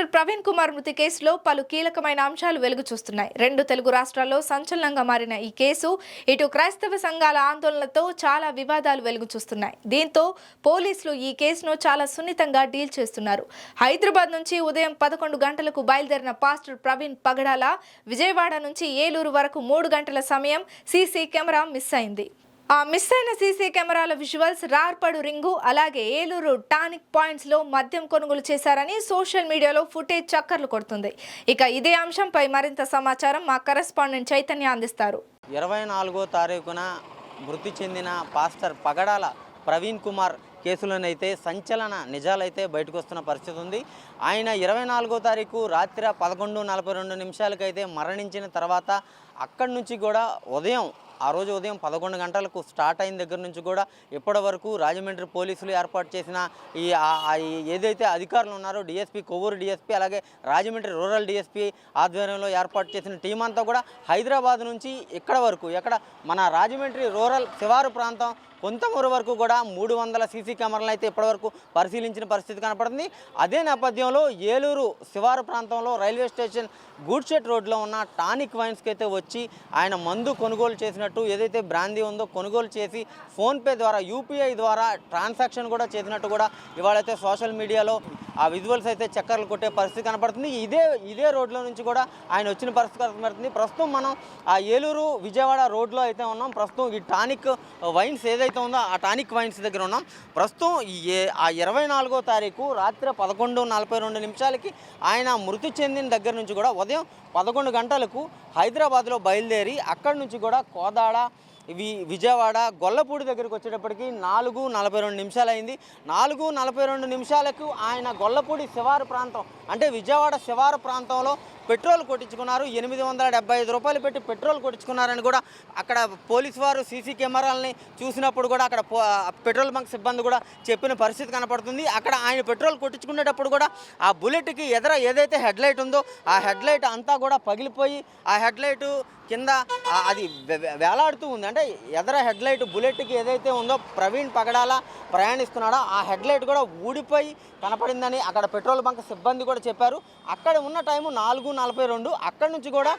Pastor Praveen Kumar మృతి కేసులో పలు కీలకమైన అంశాలు వెలుగు చూస్తున్నాయి. రెండు తెలుగు రాష్ట్రాల్లో సంచలనంగా మారిన ఈ కేసు ఇటు క్రైస్తవ సంఘాల ఆందోళనలతో చాలా వివాదాలు వెలుగు చూస్తున్నాయి. దీంతో పోలీసులు ఈ కేసును చాలా సున్నితంగా డీల్ చేస్తున్నారు. హైదరాబాద్ నుంచి ఉదయం 11 గంటలకు బయలుదేరిన పాస్టర్ ప్రవీణ్ పగడాల విజయవాడ నుంచి ఏలూరు వరకు 3 గంటల సమయం సీసీ కెమెరా మిస్ అయింది. ఆ మిస్ అయిన సీసీ కెమెరాల విజువల్స్ రార్పడు రింగు అలాగే ఏలూరు టానిక్ పాయింట్స్ లో మద్యం కొనుగోలు చేశారని సోషల్ మీడియాలో ఫుటేజ్ చక్కర్లు కొడుతుంది. ఇక ఇదే అంశంపై మరింత సమాచారం మా కరెస్పాండెంట్ చైతన్య అందిస్తారు. 24వ తారీఖున మృతి చెందిన పాస్టర్ పగడాల ప్రవీణ్ కుమార్ కేసులోనైతే సంచలన నిజాలైతే బయటకు వస్తున్న పరిస్థితి ఉంది. ఆయన 24వ తారీఖు రాత్రి 11:42 మరణించిన తర్వాత అక్కడి నుంచి కూడా ఆ రోజు ఉదయం 11 గంటలకు స్టార్ట్ అయిన దగ్గర నుంచి కూడా ఇప్పటి వరకు రాజమండ్రి పోలీసులు ఏర్పాటు చేసిన ఏదైతే అధికారులు ఉన్నారో డిఎస్పీ, కొవ్వూరు డిఎస్పీ, అలాగే రాజమండ్రి రూరల్ డిఎస్పీ ఆధ్వర్యంలో ఏర్పాటు చేసిన టీం అంతా కూడా హైదరాబాద్ నుంచి ఇక్కడ వరకు మన రాజమండ్రి రూరల్ శివారు ప్రాంతం కొంతమూరు వరకు కూడా 300 సీసీ కెమెరాలను అయితే ఇప్పటివరకు పరిశీలించిన పరిస్థితి కనపడుతుంది. అదే నేపథ్యంలో ఏలూరు శివారు ప్రాంతంలో రైల్వే స్టేషన్ గూడ్షెడ్ రోడ్లో ఉన్న టానిక్ వైన్స్కి అయితే వచ్చి ఆయన మందు కొనుగోలు చేసినట్టు ఏదైతే బ్రాందీ ఉందో కొనుగోలు చేసి ఫోన్పే ద్వారా యూపీఐ ద్వారా ట్రాన్సాక్షన్ కూడా చేసినట్టు కూడా ఇవాళైతే సోషల్ మీడియాలో ఆ విజువల్స్ అయితే చక్కర్లు కొట్టే పరిస్థితి కనపడుతుంది. ఇదే రోడ్లో నుంచి కూడా ఆయన వచ్చిన పరిస్థితి కనపడుతుంది. ప్రస్తుతం మనం ఆ ఏలూరు విజయవాడ రోడ్లో అయితే ఉన్నాం. ప్రస్తుతం ఈ టానిక్ వైన్స్ ఏదైతే ఉందో ఆ టానిక్ వైన్స్ దగ్గర ఉన్నాం. ప్రస్తుతం ఆ 24వ తారీఖు రాత్రి 11:42 ఆయన మృతి చెందిన దగ్గర నుంచి కూడా ఉదయం 11 గంటలకు హైదరాబాద్లో బయలుదేరి అక్కడి నుంచి కూడా కోదాడ విజయవాడ గొల్లపూడి దగ్గరికి వచ్చేటప్పటికి 4:42 అయింది. 4:42 ఆయన గొల్లపూడి శివారు ప్రాంతం అంటే విజయవాడ శివారు ప్రాంతంలో పెట్రోల్ కొట్టించుకున్నారు. 875 రూపాయలు పెట్టి పెట్రోల్ కొట్టించుకున్నారని కూడా అక్కడ పోలీసు వారు సీసీ కెమెరాలని చూసినప్పుడు కూడా అక్కడ పెట్రోల్ బంక్ సిబ్బంది కూడా చెప్పిన పరిస్థితి కనపడుతుంది. అక్కడ ఆయన పెట్రోల్ కొట్టించుకునేటప్పుడు కూడా ఆ బుల్లెట్కి ఎదుర ఏదైతే హెడ్లైట్ ఉందో ఆ హెడ్లైట్ అంతా కూడా పగిలిపోయి ఆ హెడ్లైటు కింద అది వేలాడుతూ ఉంది. అంటే ఎదర హెడ్లైట్ బుల్లెట్కి ఏదైతే ఉందో ప్రవీణ్ పగడాల ప్రయాణిస్తున్నాడో ఆ హెడ్లైట్ కూడా ఊడిపోయి కనపడిందని అక్కడ పెట్రోల్ బంక్ సిబ్బంది కూడా చెప్పారు. అక్కడ ఉన్న టైము 4:42. అక్కడి నుంచి కూడా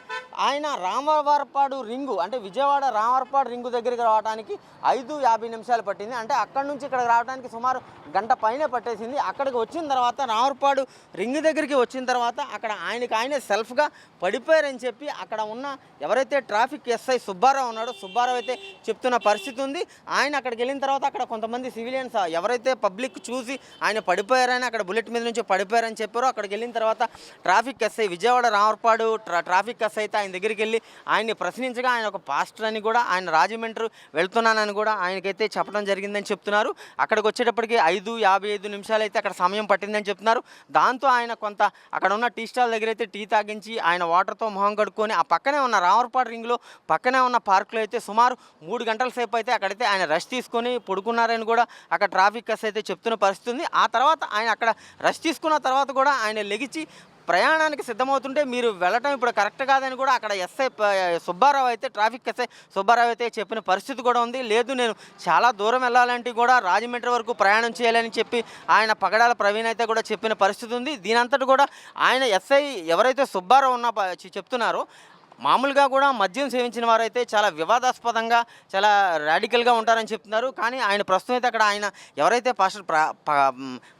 ఆయన రామవరపాడు రింగు అంటే విజయవాడ రామవరపాడు రింగు దగ్గరికి రావడానికి 5:50 పట్టింది. అంటే అక్కడి నుంచి ఇక్కడికి రావడానికి సుమారు గంట పైనే పట్టేసింది. అక్కడికి వచ్చిన తర్వాత రామవరపాడు రింగు దగ్గరికి వచ్చిన తర్వాత అక్కడ ఆయనే సెల్ఫ్గా పడిపోయారని చెప్పి అక్కడ ఉన్న ఎవరైతే ట్రాఫిక్ ఎస్ఐ సుబ్బారావు ఉన్నాడో సుబ్బారావు అయితే చెప్తున్న పరిస్థితి ఉంది. ఆయన అక్కడికి వెళ్ళిన తర్వాత అక్కడ కొంతమంది సివిలియన్స్ ఎవరైతే పబ్లిక్ చూసి ఆయన పడిపోయారని అక్కడ బుల్లెట్ మీద నుంచి పడిపోయారని చెప్పారో అక్కడికి వెళ్ళిన తర్వాత traffic SI Vijayawada Ramavarapadu traffic SI అయితే ఆయన దగ్గరికి వెళ్ళి ఆయన్ని ప్రశ్నించగా ఆయన ఒక పాస్టర్ అని కూడా ఆయన రాజమండ్రి వెళ్తున్నానని కూడా ఆయనకైతే చెప్పడం జరిగిందని చెప్తున్నారు. అక్కడికి వచ్చేటప్పటికి 5:55 అయితే అక్కడ సమయం పట్టిందని చెప్తున్నారు. దాంతో ఆయన కొంత అక్కడ ఉన్న టీ స్టాల్ దగ్గర అయితే టీ తాగించి ఆయన వాటర్తో మొహం కడుక్కొని ఆ పక్కనే ఉన్న రామవరపాడు రింగ్లో పక్కనే ఉన్న పార్కులో అయితే సుమారు 3 గంటల సేపు అయితే అక్కడైతే ఆయన రెస్ట్ తీసుకొని పడుకున్నారని కూడా అక్కడ ట్రాఫిక్ ఎస్ అయితే చెప్తున్న పరిస్థితి ఉంది. ఆ తర్వాత ఆయన అక్కడ రెస్ట్ తీసుకున్న తర్వాత కూడా ఆయన లెగిచి ప్రయాణానికి సిద్ధమవుతుంటే మీరు వెళ్ళటం ఇప్పుడు కరెక్ట్ కాదని కూడా అక్కడ ఎస్ఐ సుబ్బారావు అయితే ట్రాఫిక్ ఎస్ఐ సుబ్బారావు అయితే చెప్పిన పరిస్థితి కూడా ఉంది. లేదు నేను చాలా దూరం వెళ్ళాలంటే కూడా రాజమండ్రి వరకు ప్రయాణం చేయాలని చెప్పి ఆయన పగడాల ప్రవీణ్ అయితే కూడా చెప్పిన పరిస్థితి ఉంది. దీనంతటి కూడా ఆయన ఎస్ఐ ఎవరైతే సుబ్బారావు చెప్తున్నారో మామూలుగా కూడా మద్యం సేవించిన వారైతే చాలా వివాదాస్పదంగా చాలా రాడికల్గా ఉంటారని చెప్తున్నారు. కానీ ఆయన ప్రస్తుతం అయితే అక్కడ ఆయన ఎవరైతే పాస్టర్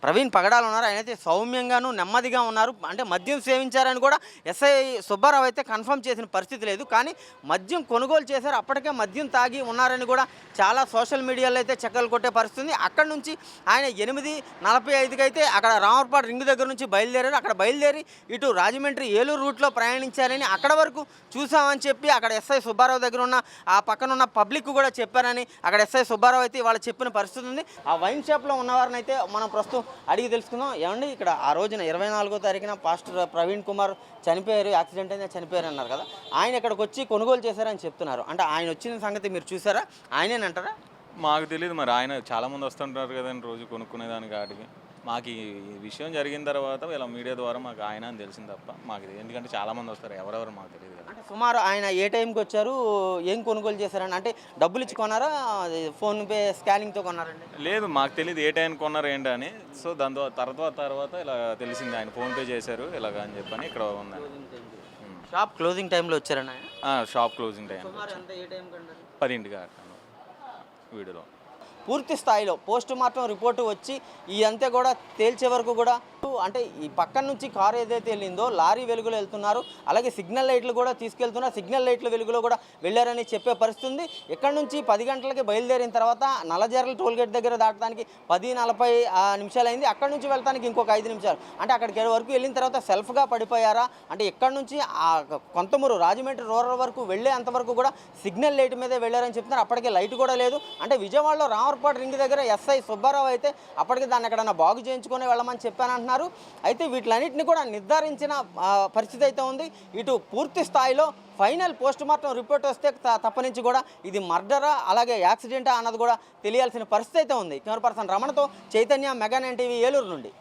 ప్రవీణ్ పగడాల ఉన్నారో ఆయన అయితే సౌమ్యంగాను నెమ్మదిగా ఉన్నారు. అంటే మద్యం సేవించారని కూడా ఎస్ఐ సుబ్బారావు అయితే కన్ఫర్మ్ చేసిన పరిస్థితి లేదు. కానీ మద్యం కొనుగోలు చేశారు, అప్పటికే మద్యం తాగి ఉన్నారని కూడా చాలా సోషల్ మీడియాలో అయితే చక్కలు కొట్టే పరిస్థితి. అక్కడ నుంచి ఆయన 8:45 అయితే అక్కడ రామవరపాడు రింగ్ దగ్గర నుంచి బయలుదేరారు. అక్కడ బయలుదేరి ఇటు రాజమండ్రి ఏలూరు రూట్లో ప్రయాణించారని అక్కడ వరకు చూసామని చెప్పి అక్కడ ఎస్ఐ సుబ్బారావు దగ్గర ఉన్న ఆ పక్కన ఉన్న పబ్లిక్ కూడా చెప్పారని అక్కడ ఎస్ఐ సుబ్బారావు అయితే వాళ్ళు చెప్పిన పరిస్థితి ఉంది. ఆ వైన్ షాప్లో ఉన్నవారిని అయితే మనం ప్రస్తుతం అడిగి తెలుసుకుందాం. ఏమండి ఇక్కడ ఆ రోజున 24వ తారీఖున పాస్టర్ ప్రవీణ్ కుమార్ చనిపోయారు, యాక్సిడెంట్ అయితే చనిపోయారు అన్నారు కదా, ఆయన ఇక్కడికి వచ్చి కొనుగోలు చేశారని చెప్తున్నారు. అంటే ఆయన వచ్చిన సంగతి మీరు చూసారా? ఆయనేనంటారా? మాకు తెలియదు మరి, ఆయన చాలామంది వస్తుంటారు కదండి రోజు కొనుక్కునేదానికి ఆడికి. మాకు ఈ విషయం జరిగిన తర్వాత ఇలా మీడియా ద్వారా మాకు ఆయన అని తెలిసింది తప్ప మాకు ఇది ఎందుకంటే చాలామంది వస్తారు ఎవరెవరు మాకు తెలియదు కదా. అంటే సుమారు ఆయన ఏ టైంకి వచ్చారు, ఏం కొనుగోలు చేశారని? అంటే డబ్బులు ఇచ్చి కొన్నారా, ఫోన్పే స్కానింగ్తో కొన్నారండి? లేదు మాకు తెలియదు ఏ టైం కొన్నారు ఏంటి అని. సో దాని తర్వాత ఇలా తెలిసింది ఆయన ఫోన్పే చేశారు ఇలాగ అని చెప్పని ఇక్కడ ఉందని. షాప్ క్లోజింగ్ టైంలో వచ్చారని ఆయన? షాప్ క్లోజింగ్ టైం సుమారు ఎంత, ఏ టైం కంటారు? 10ంటికి అట్లా వీడియోలో. పూర్తి స్థాయిలో పోస్ట్ మార్టం రిపోర్టు వచ్చి ఈ అంతే కూడా తేల్చే వరకు కూడా అంటే ఈ పక్కన నుంచి కారు ఏదైతే వెళ్ళిందో లారీ వెలుగులో వెళ్తున్నారు, అలాగే సిగ్నల్ లైట్లు కూడా తీసుకెళ్తున్నారు, సిగ్నల్ లైట్ల వెలుగులో కూడా వెళ్ళారని చెప్పే పరిస్థితి ఉంది. ఇక్కడ నుంచి 10 గంటలకి బయలుదేరిన తర్వాత నల్లజర్ల టోల్గేట్ దగ్గర దాటడానికి 10:40 నిమిషాలు అక్కడ నుంచి వెళ్ళడానికి ఇంకొక 5 నిమిషాలు. అంటే అక్కడికి వరకు వెళ్ళిన తర్వాత సెల్ఫ్గా పడిపోయారా అంటే ఇక్కడ నుంచి కొంతమూరు రాజమండ్రి రూరల్ వరకు వెళ్ళే అంతవరకు కూడా సిగ్నల్ లైట్ మీదే వెళ్ళారని చెప్తున్నారు. అప్పటికే లైట్ కూడా లేదు. అంటే విజయవాడలో రామర్పాడు రింగ్ దగ్గర ఎస్ఐ సుబ్బారావు అయితే అప్పటికి దాన్ని ఎక్కడన్నా బాగు చేయించుకొని వెళ్ళమని చెప్పానంటున్నారు. అయితే వీటిలన్నింటినీ కూడా నిర్ధారించిన పరిస్థితి అయితే ఉంది. ఇటు పూర్తి స్థాయిలో ఫైనల్ పోస్ట్ మార్టం రిపోర్ట్ వస్తే తప్ప నుంచి కూడా ఇది మర్డరా అలాగే యాక్సిడెంటా అన్నది కూడా తెలియాల్సిన పరిస్థితి అయితే ఉంది. కెమెరా పర్సన్ రమణతో చైతన్య, మెగా 9 టీవీ, ఏలూరు నుండి.